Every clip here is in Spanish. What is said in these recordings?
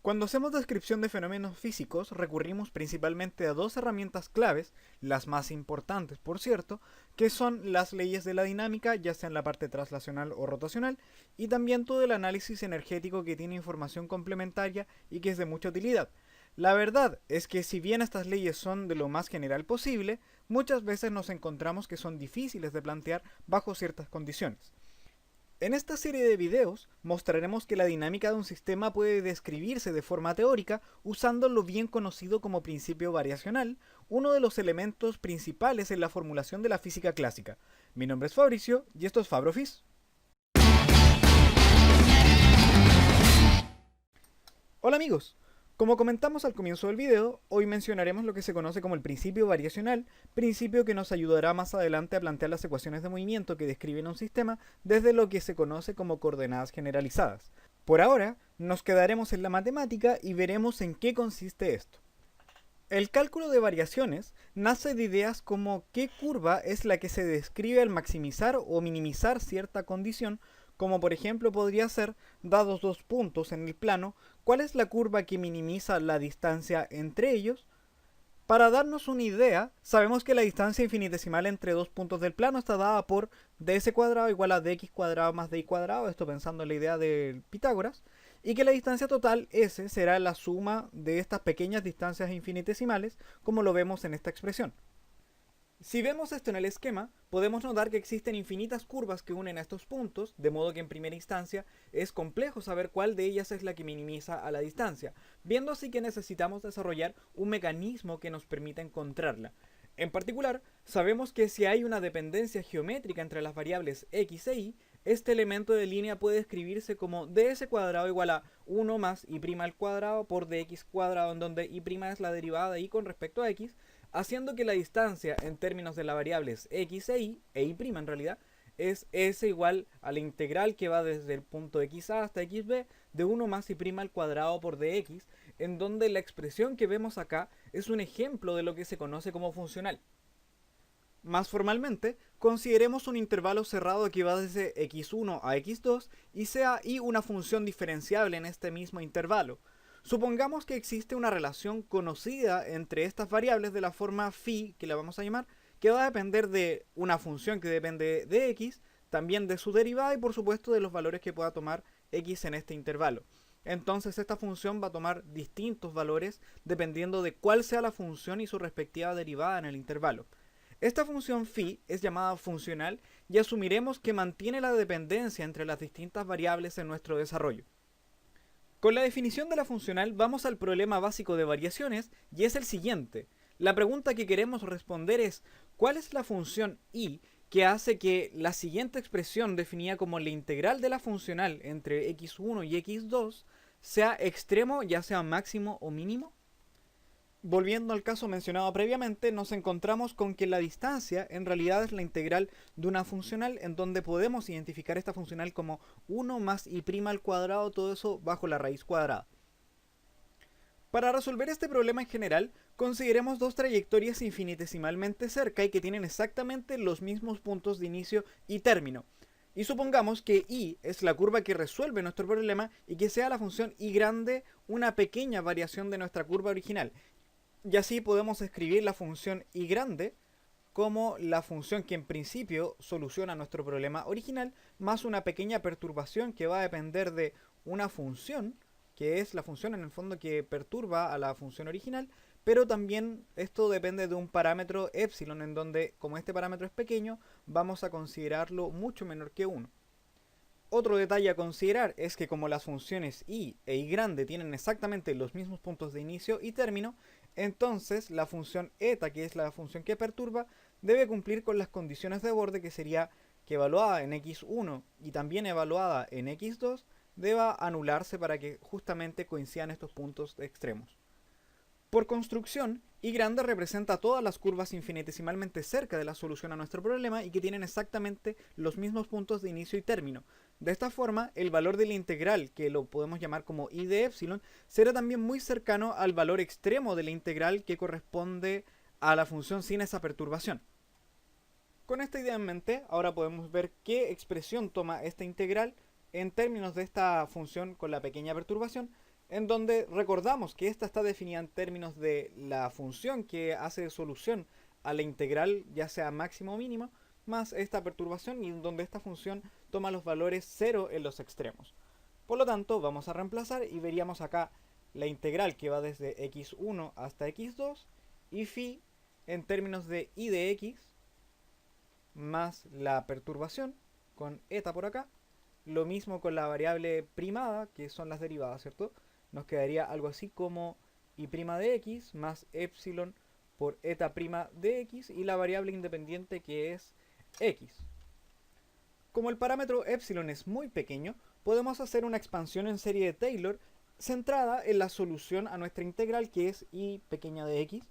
Cuando hacemos descripción de fenómenos físicos, recurrimos principalmente a dos herramientas claves, las más importantes por cierto, que son las leyes de la dinámica, ya sea en la parte traslacional o rotacional, y también todo el análisis energético que tiene información complementaria y que es de mucha utilidad. La verdad es que si bien estas leyes son de lo más general posible, muchas veces nos encontramos que son difíciles de plantear bajo ciertas condiciones. En esta serie de videos mostraremos que la dinámica de un sistema puede describirse de forma teórica usando lo bien conocido como principio variacional, uno de los elementos principales en la formulación de la física clásica. Mi nombre es Fabricio y esto es FabroFis. Hola amigos, como comentamos al comienzo del video, hoy mencionaremos lo que se conoce como el principio variacional, principio que nos ayudará más adelante a plantear las ecuaciones de movimiento que describen un sistema desde lo que se conoce como coordenadas generalizadas. Por ahora, nos quedaremos en la matemática y veremos en qué consiste esto. El cálculo de variaciones nace de ideas como qué curva es la que se describe al maximizar o minimizar cierta condición, como por ejemplo podría ser, dados dos puntos en el plano, cuál es la curva que minimiza la distancia entre ellos. Para darnos una idea, sabemos que la distancia infinitesimal entre dos puntos del plano está dada por ds cuadrado igual a dx cuadrado más dy cuadrado, esto pensando en la idea de Pitágoras, y que la distancia total s será la suma de estas pequeñas distancias infinitesimales, como lo vemos en esta expresión. Si vemos esto en el esquema, podemos notar que existen infinitas curvas que unen a estos puntos, de modo que en primera instancia es complejo saber cuál de ellas es la que minimiza a la distancia, viendo así que necesitamos desarrollar un mecanismo que nos permita encontrarla. En particular, sabemos que si hay una dependencia geométrica entre las variables x e y, este elemento de línea puede escribirse como ds cuadrado igual a 1 más y' al cuadrado por dx cuadrado, en donde y' es la derivada de y con respecto a x, haciendo que la distancia en términos de las variables x e y en realidad, es s igual a la integral que va desde el punto xa hasta xb de 1 más y' al cuadrado por dx, en donde la expresión que vemos acá es un ejemplo de lo que se conoce como funcional. Más formalmente, consideremos un intervalo cerrado que va desde x1 a x2 y sea y una función diferenciable en este mismo intervalo. Supongamos que existe una relación conocida entre estas variables de la forma phi, que la vamos a llamar, que va a depender de una función que depende de x, también de su derivada y por supuesto de los valores que pueda tomar x en este intervalo. Entonces esta función va a tomar distintos valores dependiendo de cuál sea la función y su respectiva derivada en el intervalo. Esta función phi es llamada funcional y asumiremos que mantiene la dependencia entre las distintas variables en nuestro desarrollo. Con la definición de la funcional vamos al problema básico de variaciones y es el siguiente. La pregunta que queremos responder es ¿cuál es la función y que hace que la siguiente expresión definida como la integral de la funcional entre x1 y x2 sea extremo, ya sea máximo o mínimo? Volviendo al caso mencionado previamente, nos encontramos con que la distancia en realidad es la integral de una funcional en donde podemos identificar esta funcional como 1 más y' al cuadrado, todo eso bajo la raíz cuadrada. Para resolver este problema en general, consideremos dos trayectorias infinitesimalmente cerca y que tienen exactamente los mismos puntos de inicio y término. Y supongamos que y es la curva que resuelve nuestro problema y que sea la función y grande una pequeña variación de nuestra curva original. Y así podemos escribir la función y grande como la función que en principio soluciona nuestro problema original, más una pequeña perturbación que va a depender de una función, que es la función en el fondo que perturba a la función original, pero también esto depende de un parámetro epsilon, en donde como este parámetro es pequeño, vamos a considerarlo mucho menor que 1. Otro detalle a considerar es que como las funciones y e y grande tienen exactamente los mismos puntos de inicio y término, entonces la función eta, que es la función que perturba, debe cumplir con las condiciones de borde, que sería que evaluada en x1 y también evaluada en x2 deba anularse para que justamente coincidan estos puntos extremos. Por construcción, y grande representa todas las curvas infinitesimalmente cerca de la solución a nuestro problema y que tienen exactamente los mismos puntos de inicio y término. De esta forma, el valor de la integral, que lo podemos llamar como i de epsilon, será también muy cercano al valor extremo de la integral que corresponde a la función sin esa perturbación. Con esta idea en mente, ahora podemos ver qué expresión toma esta integral en términos de esta función con la pequeña perturbación, en donde recordamos que esta está definida en términos de la función que hace de solución a la integral, ya sea máxima o mínima, más esta perturbación, y en donde esta función toma los valores 0 en los extremos. Por lo tanto, vamos a reemplazar y veríamos acá la integral que va desde x1 hasta x2 y phi en términos de I de x más la perturbación con eta por acá. Lo mismo con la variable primada, que son las derivadas, ¿cierto? Nos quedaría algo así como I' de x más epsilon por eta' de x y la variable independiente que es x. Como el parámetro epsilon es muy pequeño, podemos hacer una expansión en serie de Taylor centrada en la solución a nuestra integral, que es I pequeña de x,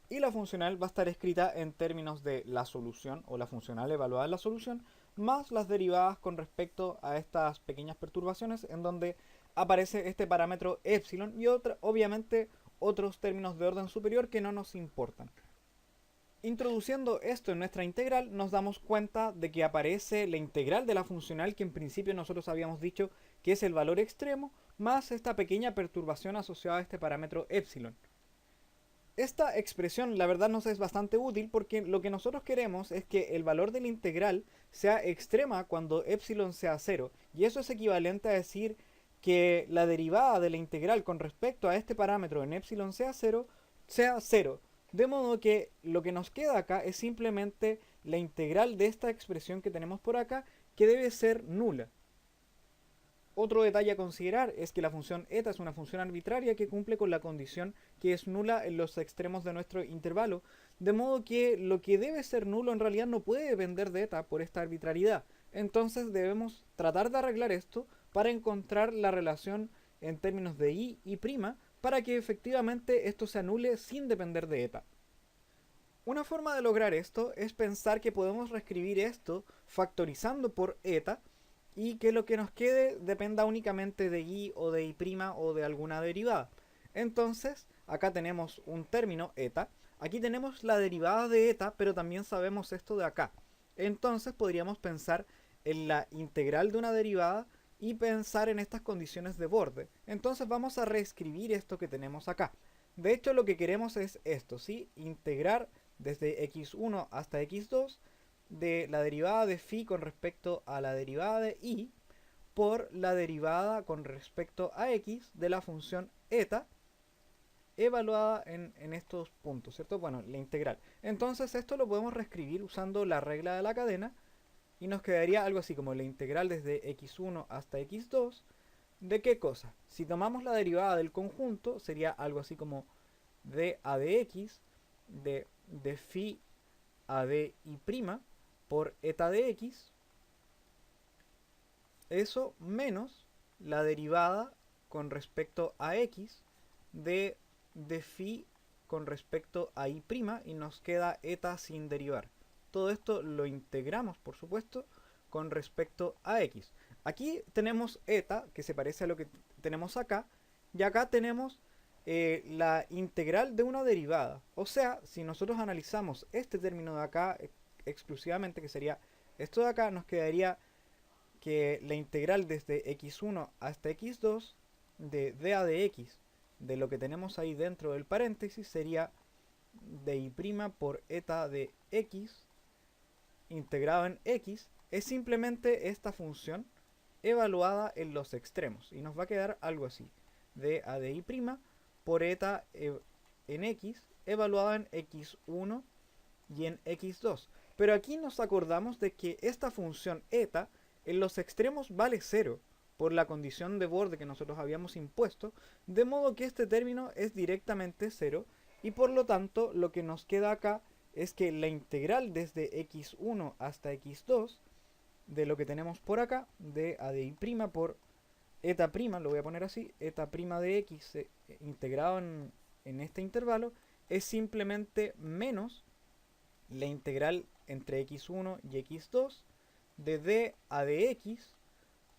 y la funcional va a estar escrita en términos de la solución o la funcional evaluada en la solución más las derivadas con respecto a estas pequeñas perturbaciones, en donde aparece este parámetro epsilon y obviamente otros términos de orden superior que no nos importan. Introduciendo esto en nuestra integral, nos damos cuenta de que aparece la integral de la funcional, que en principio nosotros habíamos dicho que es el valor extremo, más esta pequeña perturbación asociada a este parámetro epsilon. Esta expresión la verdad nos es bastante útil porque lo que nosotros queremos es que el valor de la integral sea extrema cuando epsilon sea 0, y eso es equivalente a decir que la derivada de la integral con respecto a este parámetro en epsilon sea 0, de modo que lo que nos queda acá es simplemente la integral de esta expresión que tenemos por acá, que debe ser nula. Otro detalle a considerar es que la función eta es una función arbitraria que cumple con la condición que es nula en los extremos de nuestro intervalo, de modo que lo que debe ser nulo en realidad no puede depender de eta por esta arbitrariedad. Entonces debemos tratar de arreglar esto para encontrar la relación en términos de i y prima para que efectivamente esto se anule sin depender de eta. Una forma de lograr esto es pensar que podemos reescribir esto factorizando por eta y que lo que nos quede dependa únicamente de i o de i' o de alguna derivada. Entonces, acá tenemos un término eta, aquí tenemos la derivada de eta, pero también sabemos esto de acá. Entonces podríamos pensar en la integral de una derivada y pensar en estas condiciones de borde. Entonces vamos a reescribir esto que tenemos acá. De hecho, lo que queremos es esto, ¿sí? Integrar desde x1 hasta x2 de la derivada de phi con respecto a la derivada de i por la derivada con respecto a x de la función eta evaluada en estos puntos, ¿cierto? Bueno, la integral. Entonces esto lo podemos reescribir usando la regla de la cadena y nos quedaría algo así como la integral desde x1 hasta x2 de qué cosa. Si tomamos la derivada del conjunto sería algo así como de a de x de phi a de i' por eta de x, eso menos la derivada con respecto a x de phi con respecto a i' y nos queda eta sin derivar. Todo esto lo integramos, por supuesto, con respecto a x. Aquí tenemos eta, que se parece a lo que tenemos acá, y acá tenemos la integral de una derivada. O sea, si nosotros analizamos este término de acá exclusivamente, que sería esto de acá, nos quedaría que la integral desde x1 hasta x2 de dA de x de lo que tenemos ahí dentro del paréntesis sería de i' por eta de x integrado en x, es simplemente esta función evaluada en los extremos y nos va a quedar algo así, de a de i' por eta en x evaluada en x1 y en x2. Pero aquí nos acordamos de que esta función eta en los extremos vale 0 por la condición de borde que nosotros habíamos impuesto, de modo que este término es directamente 0 y por lo tanto lo que nos queda acá es que la integral desde x1 hasta x2 de lo que tenemos por acá, de a de i' por eta', lo voy a poner así, eta' de x integrado en este intervalo, es simplemente menos la integral entre x1 y x2 de d a de x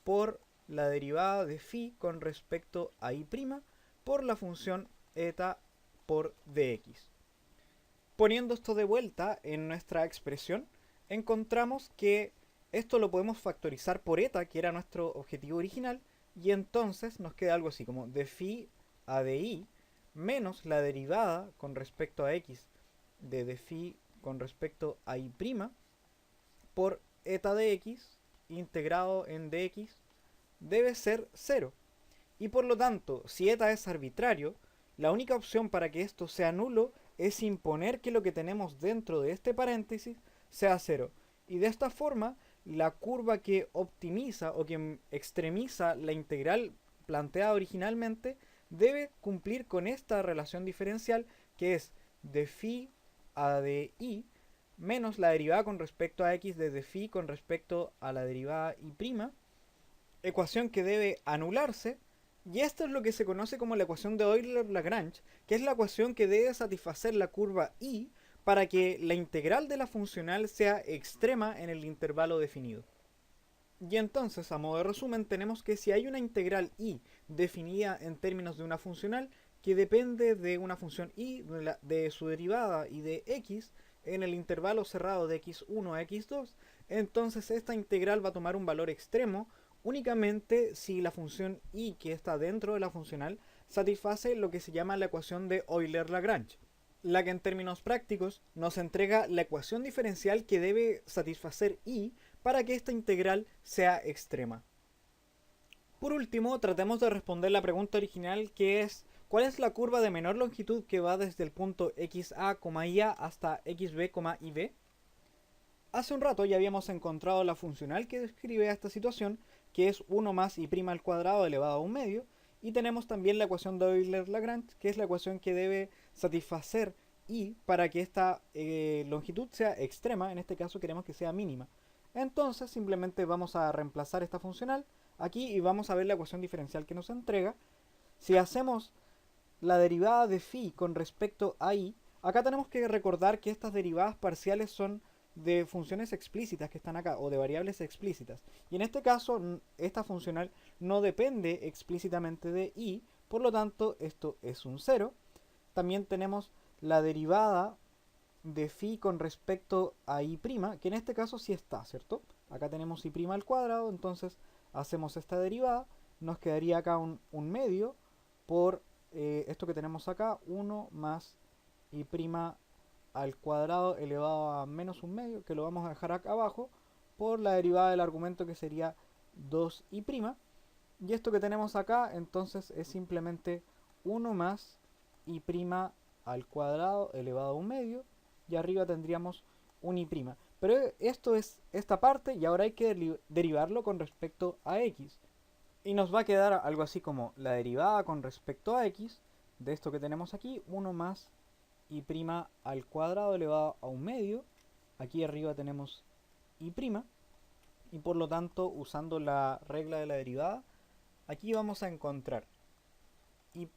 por la derivada de phi con respecto a i' por la función eta por dx. Poniendo esto de vuelta en nuestra expresión, encontramos que esto lo podemos factorizar por eta, que era nuestro objetivo original, Y entonces nos queda algo así como de phi a de i menos la derivada con respecto a x de phi con respecto a i' por eta de x integrado en dx debe ser 0. Y por lo tanto, si eta es arbitrario, la única opción para que esto sea nulo es imponer que lo que tenemos dentro de este paréntesis sea 0. Y de esta forma, la curva que optimiza o que extremiza la integral planteada originalmente debe cumplir con esta relación diferencial que es de phi a de i menos la derivada con respecto a x de phi con respecto a la derivada i', ecuación que debe anularse, y esto es lo que se conoce como la ecuación de Euler-Lagrange, que es la ecuación que debe satisfacer la curva i para que la integral de la funcional sea extrema en el intervalo definido. Y entonces, a modo de resumen, tenemos que si hay una integral i definida en términos de una funcional que depende de una función i, de su derivada y de x, en el intervalo cerrado de x1 a x2, entonces esta integral va a tomar un valor extremo únicamente si la función i que está dentro de la funcional satisface lo que se llama la ecuación de Euler-Lagrange, la que en términos prácticos nos entrega la ecuación diferencial que debe satisfacer i para que esta integral sea extrema. Por último, tratemos de responder la pregunta original, que es ¿cuál es la curva de menor longitud que va desde el punto xa, ia hasta xb, ib? Hace un rato ya habíamos encontrado la funcional que describe esta situación, que es 1 más i' al cuadrado elevado a un medio, y tenemos también la ecuación de Euler-Lagrange, que es la ecuación que debe satisfacer i para que esta longitud sea extrema, en este caso queremos que sea mínima. Entonces simplemente vamos a reemplazar esta funcional aquí y vamos a ver la ecuación diferencial que nos entrega. Si hacemos la derivada de phi con respecto a i, acá tenemos que recordar que estas derivadas parciales son de funciones explícitas que están acá, o de variables explícitas. Y en este caso, esta funcional no depende explícitamente de i, por lo tanto, esto es un 0. También tenemos la derivada de phi con respecto a i', que en este caso sí está, ¿cierto? Acá tenemos i' al cuadrado, entonces hacemos esta derivada, nos quedaría acá un medio por esto que tenemos acá, 1 más i' al cuadrado elevado a menos un medio, que lo vamos a dejar acá abajo, por la derivada del argumento que sería 2i'. Y esto que tenemos acá, entonces, es simplemente 1 más i' al cuadrado elevado a un medio, y arriba tendríamos un i'. Pero esto es esta parte, y ahora hay que derivarlo con respecto a x. Y nos va a quedar algo así como la derivada con respecto a x de esto que tenemos aquí, 1 más i' al cuadrado elevado a un medio. Aquí arriba tenemos i', y por lo tanto, usando la regla de la derivada, aquí vamos a encontrar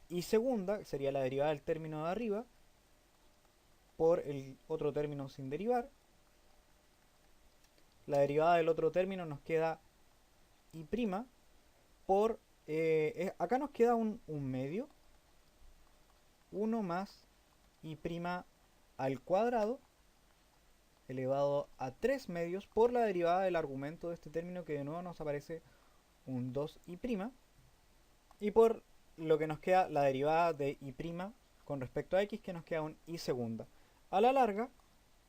i segunda, que sería la derivada del término de arriba, por el otro término sin derivar. La derivada del otro término nos queda i' por... acá nos queda un medio, 1 más i' al cuadrado elevado a 3 medios por la derivada del argumento de este término, que de nuevo nos aparece un 2i', y por lo que nos queda la derivada de i' con respecto a x, que nos queda un i segunda. A la larga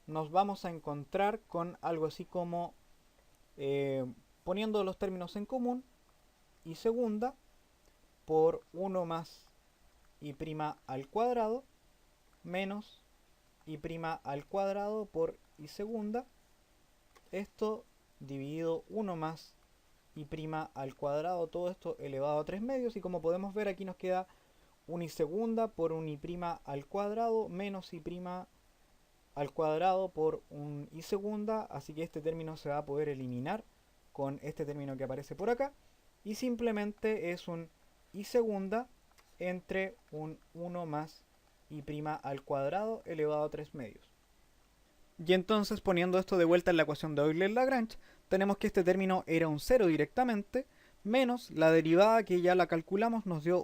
nos vamos a encontrar con algo así como, poniendo los términos en común, i segunda por 1 más i' al cuadrado menos i' al cuadrado por i segunda, esto dividido 1 más i' al cuadrado, todo esto elevado a 3 medios, y como podemos ver aquí nos queda un i segunda por un i' al cuadrado menos i' al cuadrado por un i segunda, así que este término se va a poder eliminar con este término que aparece por acá, y simplemente es un i segunda entre un 1 más i' al cuadrado elevado a 3 medios. Y entonces, poniendo esto de vuelta en la ecuación de Euler-Lagrange, tenemos que este término era un 0 directamente, menos la derivada que ya la calculamos, nos dio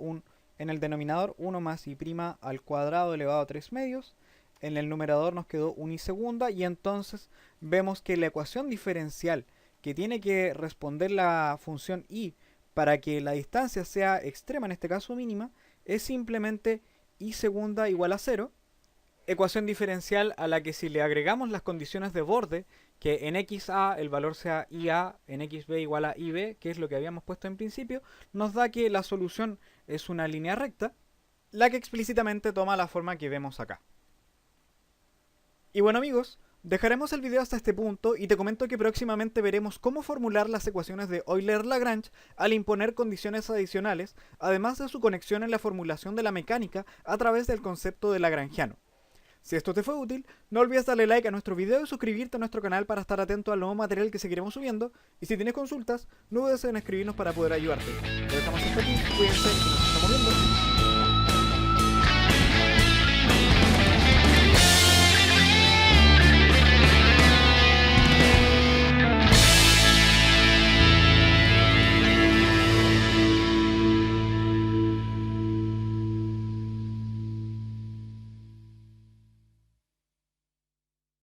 en el denominador 1 más i' al cuadrado elevado a 3 medios, en el numerador nos quedó un i segunda, y entonces vemos que la ecuación diferencial que tiene que responder la función i para que la distancia sea extrema, en este caso mínima, es simplemente y segunda igual a 0, ecuación diferencial a la que si le agregamos las condiciones de borde, que en xa el valor sea ia, en xb igual a ib, que es lo que habíamos puesto en principio, nos da que la solución es una línea recta, la que explícitamente toma la forma que vemos acá. Y bueno amigos, dejaremos el video hasta este punto y te comento que próximamente veremos cómo formular las ecuaciones de Euler-Lagrange al imponer condiciones adicionales, además de su conexión en la formulación de la mecánica a través del concepto de lagrangiano. Si esto te fue útil, no olvides darle like a nuestro video y suscribirte a nuestro canal para estar atento al nuevo material que seguiremos subiendo, y si tienes consultas, no dudes en escribirnos para poder ayudarte. Lo dejamos hasta aquí, cuídense y nos estamos viendo.